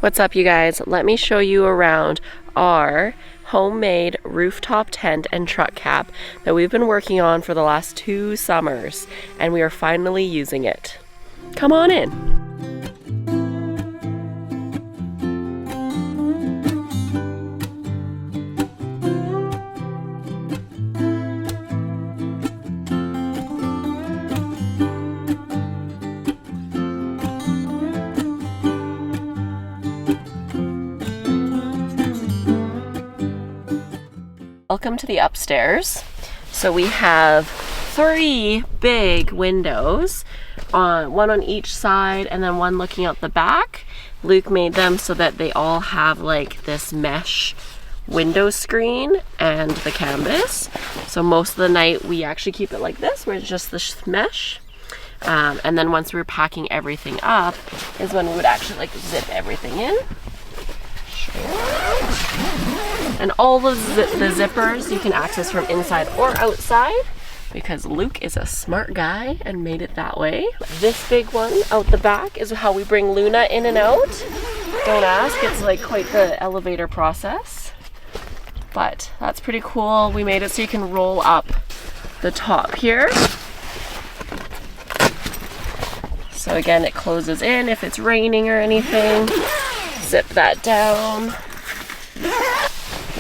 What's up, you guys? Let me show you around our homemade rooftop tent and truck cap that we've been working on for the last 2 summers, and we are finally using it. Come on in. Welcome to the upstairs. So we have 3 big windows, one on each side and then one looking out the back. Luke made them so that they all have like this mesh window screen and the canvas. So most of the night we actually keep it like this, where it's just the mesh. And then once we're packing everything up is when we would actually like zip everything in. And all of the zippers you can access from inside or outside, because Luke is a smart guy and made it that way. This big one out the back is how we bring Luna in and out. Don't ask, it's like quite the elevator process. But that's pretty cool. We made it so you can roll up the top here. So again, it closes in if it's raining or anything. Zip that down.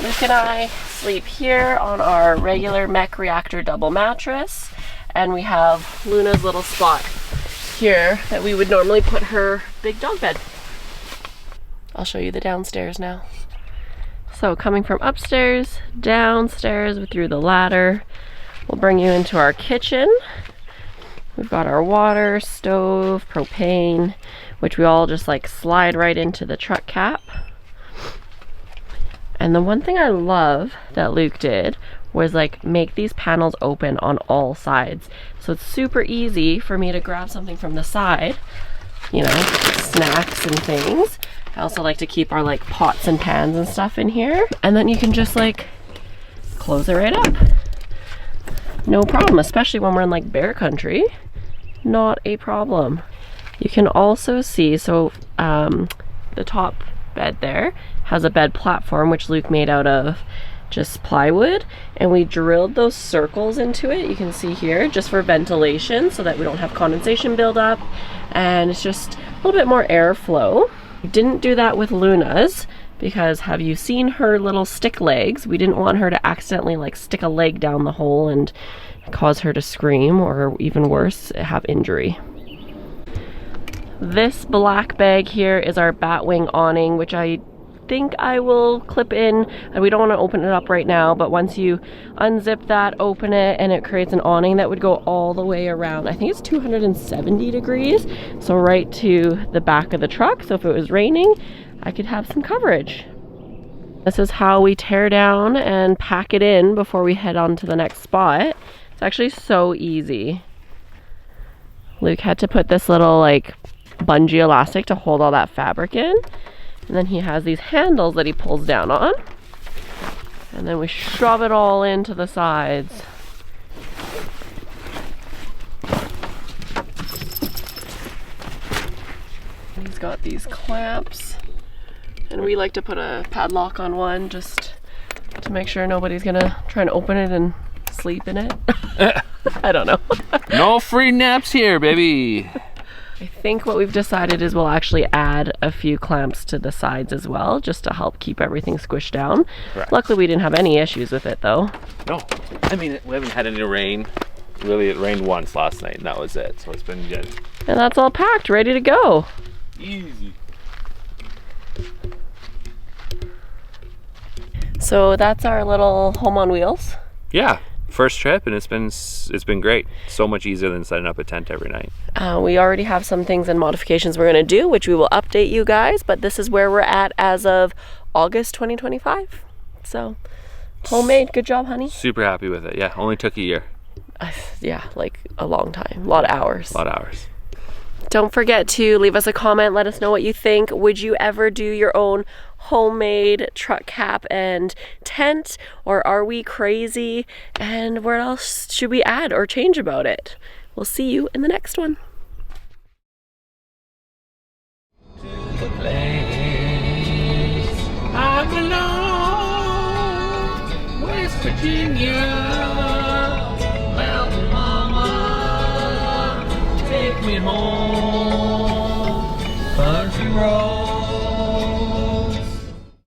Luke and I sleep here on our regular Mech Reactor double mattress, and we have Luna's little spot here that we would normally put her big dog bed. I'll show you the downstairs now. So coming from upstairs, downstairs through the ladder, we'll bring you into our kitchen. We've got our water, stove, propane, which we all just like slide right into the truck cap. And the one thing I love that Luke did was like make these panels open on all sides. So it's super easy for me to grab something from the side, you know, snacks and things. I also like to keep our like pots and pans and stuff in here. And then you can just like close it right up. No problem, especially when we're in like bear country. Not a problem. You can also see, so the top bed there has a bed platform, which Luke made out of just plywood, and we drilled those circles into it, you can see here, just for ventilation so that we don't have condensation buildup, and it's just a little bit more airflow. We didn't do that with Luna's because, have you seen her little stick legs? We didn't want her to accidentally like stick a leg down the hole and cause her to scream, or even worse, have injury. This black bag here is our Batwing awning, which I think I will clip in, and we don't want to open it up right now, but once you unzip that, open it, and it creates an awning that would go all the way around. I think it's 270 degrees, so right to the back of the truck, so if it was raining, I could have some coverage. This is how we tear down and pack it in before we head on to the next spot. It's actually so easy. Luke had to put this little like bungee elastic to hold all that fabric in, and then he has these handles that he pulls down on, and then we shove it all into the sides. He's got these clamps, and we like to put a padlock on one just to make sure nobody's gonna try and open it and sleep in it. I don't know. No free naps here, baby. I think what we've decided is we'll actually add a few clamps to the sides as well, just to help keep everything squished down. Correct. Luckily we didn't have any issues with it though. No, I mean, we haven't had any rain. Really, it rained once last night and that was it, so it's been good. And that's all packed, ready to go. Easy. So that's our little home on wheels. Yeah. First trip, and it's been great. So much easier than setting up a tent every night. We already have some things and modifications we're going to do, which we will update you guys, but this is where we're at as of August 2025. So homemade. Good job, honey. Super happy with it. Yeah, only took a year. Yeah, like a long time. A lot of hours. A lot of hours. Don't forget to leave us a comment. Let us know what you think. Would you ever do your own homemade truck cap and tent, or are we crazy? And what else should we add or change about it? We'll see you in the next one. Virginia, mountain mama, take me home.